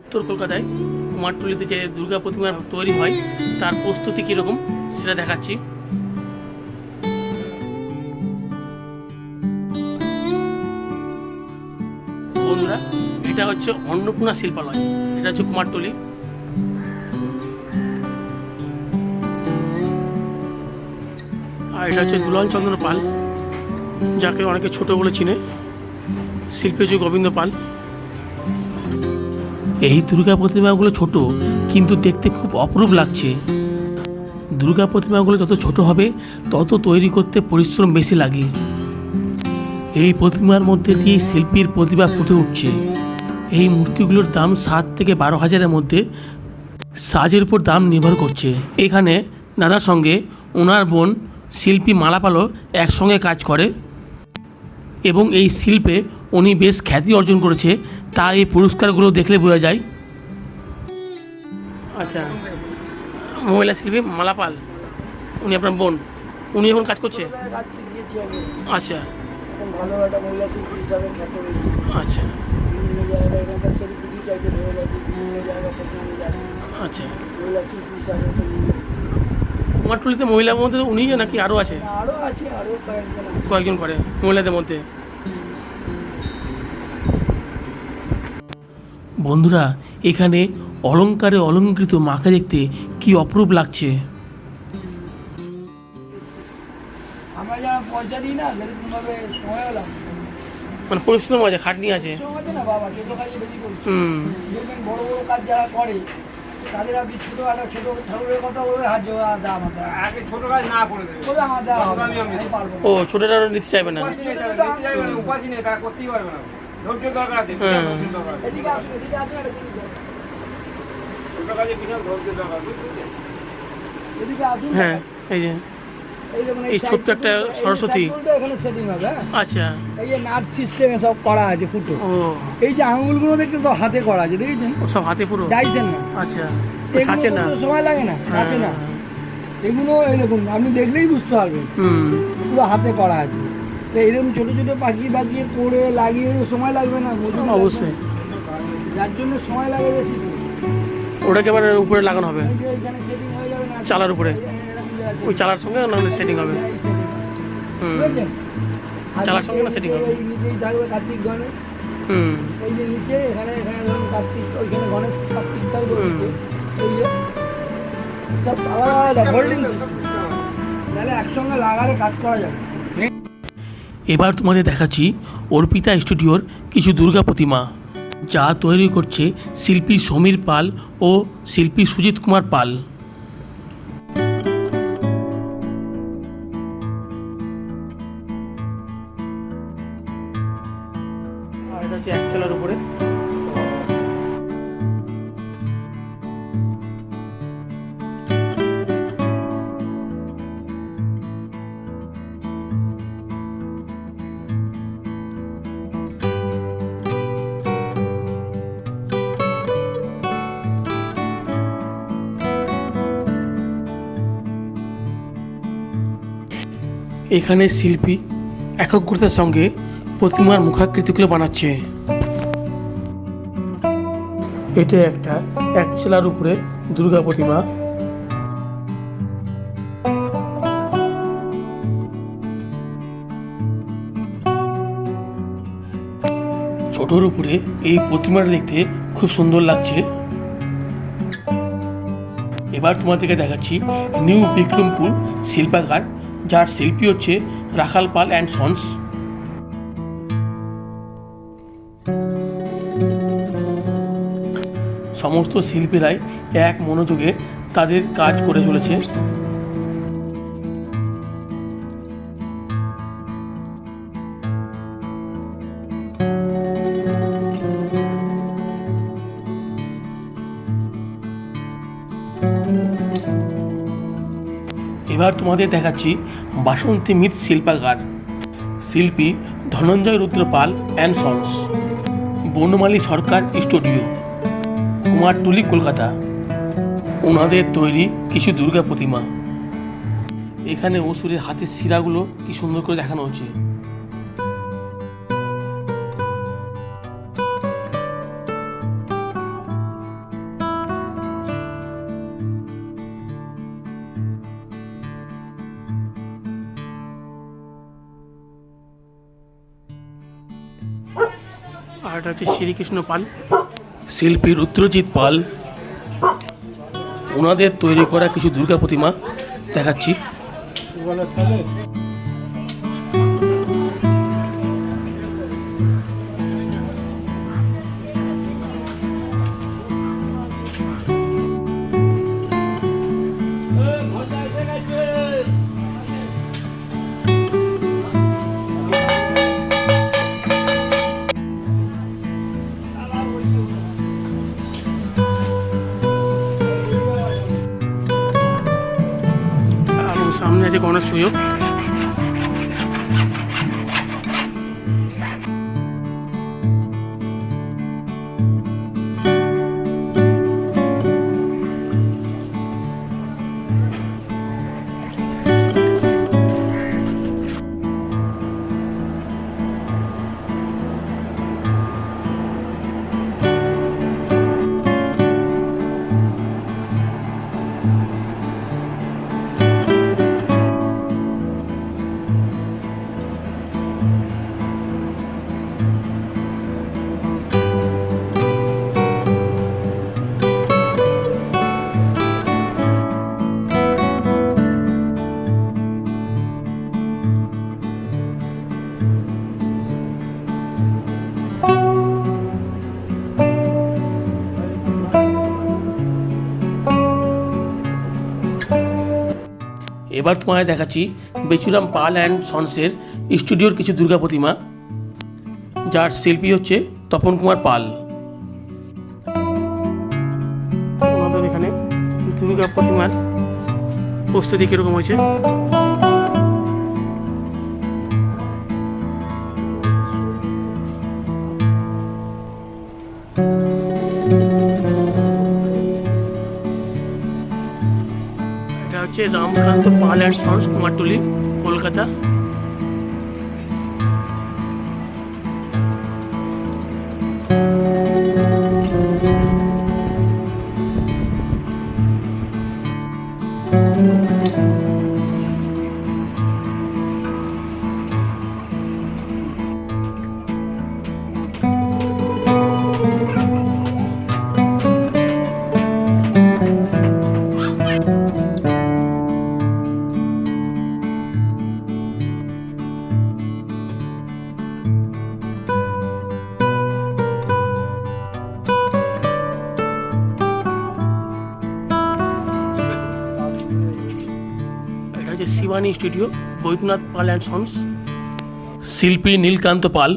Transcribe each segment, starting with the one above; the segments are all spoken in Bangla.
উত্তর কলকাতায় কুমারটুলিতে যে দুর্গা প্রতিমা তৈরি হয় তার প্রস্তুতি কীরকম সেটা দেখাচ্ছি। বন্ধুরা, এটা হচ্ছে অন্নপূর্ণা শিল্পালয়, এটা হচ্ছে কুমারটুলি। আর এটা হচ্ছে দুলন চন্দ্র পাল, যাকে অনেকে ছোট বলে চিনে, শিল্পী হচ্ছে গোবিন্দ পাল। এই দুর্গা প্রতিমাগুলো ছোট কিন্তু দেখতে খুব অপরূপ লাগছে। দুর্গা প্রতিমাগুলো যত ছোট হবে তত তৈরি করতে পরিশ্রম বেশি লাগে। এই প্রতিমার মধ্যে দিয়ে শিল্পীর প্রতিভা ফুটে উঠছে। এই মূর্তিগুলোর দাম 7 থেকে 12 হাজারের মধ্যে, সাজের উপর দাম নির্ভর করছে। এখানে দাদার সঙ্গে ওনার বোন শিল্পী মালাপালও একসঙ্গে কাজ করে এবং এই শিল্পে উনি বেশ খ্যাতি অর্জন করেছে, তা এই পুরস্কারগুলো দেখলে বোঝা যায়। আচ্ছা, মহিলা শিল্পী মালাপাল, উনি আপনার বোন, উনি এখন কাজ করছে? আচ্ছা আচ্ছা আচ্ছা। কুমারটুলিতে মহিলার মধ্যে উনি নাকি আরও আছে? কয়েকজন করে মহিলাদের মধ্যে। বন্ধুরা, এখানে অলংকারে অলঙ্কৃত মাকে দেখতে কি অপরূপ লাগছে। মানে পরিশ্রম আছে, খাটনি আছে। বড় বড় কাজ যারা করে তাদের আপনি ছোট ঠাকুরের কথা বলবে হাত জোড়া দাম আগে ছোট কাজ না করে দেবে আমার দেওয়া। ও ছোটটা নিতে চাইবে না, উপাসী নেই, তারা করতেই পারবে না। ধৈর্য দরকার আছে। এদিকে আসুন, এদিকে আসুন, ছোট কাজে বিশাল ধৈর্য দরকার। এদিকে আসুন। হ্যাঁ, এই যে এই ছোট্ট একটা সরস্বতী এখানে সেটিং হবে। আচ্ছা, এই যে নাট সিস্টেমে সব করা আছে ফুটো। এই যে আঙুলগুলো দেখতে তো হাতে করা আছে, দেখেছেন? সব হাতে পুরো ডাইছেন না। আচ্ছা, ছাঁচে না, সময় লাগে না, ছাঁচে না। এগুলো এই দেখুন, আপনি দেখলেই বুঝতে পারবেন পুরো হাতে করা আছে। তো এরকম ছোট ছোট পাকিয়ে পাকিয়ে করে লাগিয়ে সময় লাগবে না? অবশ্যই, যার জন্য সময় লাগে বেশি। ওটাকে এবার উপরে লাগানো হবে, এখানে সেটিং হয়ে যাবে না চালার উপরে, ওই চালার সঙ্গে নাহলে সেটিং হবে। চালার সঙ্গে না সেটিং হবে। এই নিচেই থাকবে কার্তিক গণেশ। এই যে নিচে এখানে এখানে কার্তিক, ওইখানে গণেশ কার্তিক থাকবে। এই যে সব আলাদা হোল্ডিং, তাহলে একসঙ্গে লাগালে কাজ করা যাবে। এবার তোমাদের দেখাচ্ছি অর্পিতা স্টুডিওর কিছু দুর্গা প্রতিমা, যা তৈরি করছে শিল্পী সমীর পাল ও শিল্পী সুজিত কুমার পাল। আর এটা হচ্ছে এক চালার উপরে। এখানে শিল্পী একগ্রতার সঙ্গে প্রতিমার মুখাকৃতিগুলো বানাচ্ছে। এটা একটা এক চালার উপরে দুর্গা প্রতিমা। ছোটর উপরে এই প্রতিমাটা দেখতে খুব সুন্দর লাগছে। এবার তোমাদেরকে দেখাচ্ছি নিউ বিক্রমপুর শিল্পাগার, যার শিল্পী হচ্ছে রাখাল পাল অ্যান্ড সন্স। সমস্ত শিল্পীরাই এক মনোযোগে তাদের কাজ করে চলেছে। এবার তোমাদের দেখাচ্ছি বাসন্তী মিত শিল্পাগার, শিল্পী Dhananjay Rudra Pal and sons, Banamali Sarkar studio, Kumartuli Kolkata. ওনাদের তৈরি কিছু দুর্গা প্রতিমা। এখানে অসুরের হাতের শিরাগুলো কি সুন্দর করে দেখানো হচ্ছে। আর এটা হচ্ছে শ্রীকৃষ্ণ পাল, শিল্পী রুদ্রজিৎ পাল। ওনাদের তৈরি করা কিছু দুর্গা প্রতিমা দেখাচ্ছি। সামনে আছে গণেশ পুজো। এবার তোমায় দেখাচ্ছি বেচুরাম পাল অ্যান্ড সন্সের স্টুডিওর কিছু দুর্গা প্রতিমা, যার শিল্পী হচ্ছে তপন কুমার পাল। আমাদের এখানে দুর্গা প্রতিমার প্রস্তুতি কীরকম হয়েছে। এটা হচ্ছে Ramkanta Pal and sons, Kumartuli, Kolkata. Shivani studio, Baidyanath Pal and sons, শিল্পী নীলকান্ত পাল।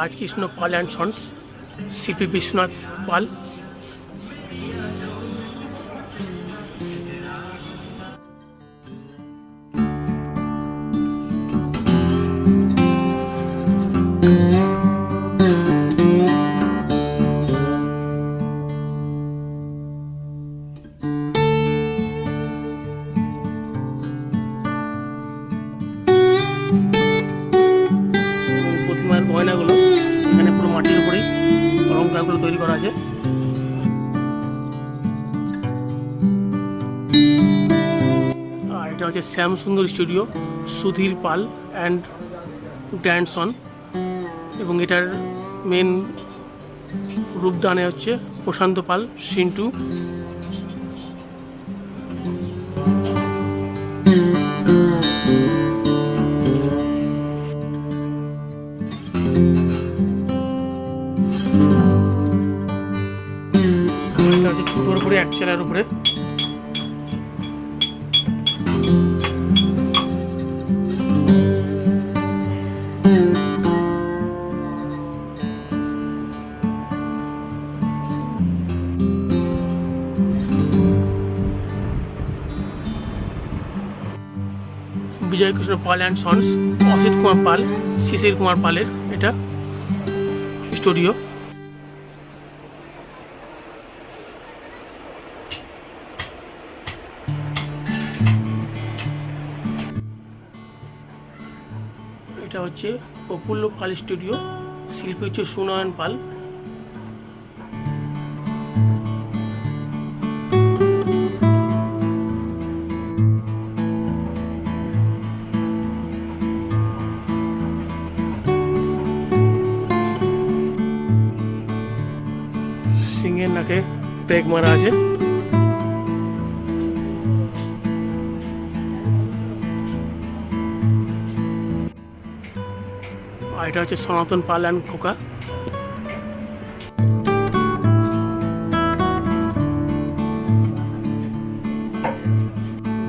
রাজকৃষ্ণ পাল অ্যান্ড সন্স, শিল্পী বিশ্বনাথ পাল। প্রতিমার গয়নাগুলো এখানে পুরো মাটির উপরেই অলঙ্কারগুলো তৈরি করা আছে। আর এটা হচ্ছে Shyam Sundar studio, Sudhir Pal and grandson, এবং এটার মেন রূপদানে হচ্ছে প্রশান্ত পাল, সিন্টু। এটা হচ্ছে ছোটোর উপরে, এক চালার উপরে। বিজয় কৃষ্ণ পাল অ্যান্ড সন্স, অসিত কুমার পাল, শিশির কুমার পালের এটা স্টুডিও। হচ্ছে প্রফুল্ল পাল স্টুডিও, শিল্পী হচ্ছে সুনয়ন পাল। সিংহের নাকে ট্যাগ মারা আছে। আর এটা হচ্ছে সনাতন পাল অ্যান্ড খোকা।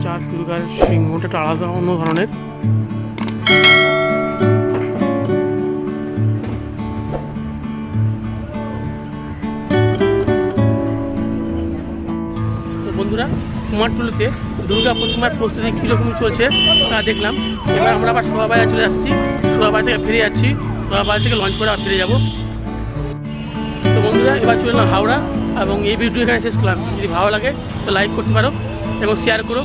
চার দুর্গার সিংহটা একটা আলাদা অন্য ধরনের। বন্ধুরা, কুমারটুলিতে দুর্গা প্রতিমার প্রস্তুতি কীরকম চলছে তা দেখলাম। এবার আমরা আবার শোভাবাজার চলে আসছি, শোভাবাজার থেকে ফিরে যাচ্ছি, শোভাবাজার থেকে লঞ্চ করে আবার ফিরে যাবো। তো বন্ধুরা, এবার চলে এলাম হাওড়া, এবং এই ভিডিও এখানে শেষ করলাম। যদি ভালো লাগে তো লাইক করতে পারো এবং শেয়ার করো।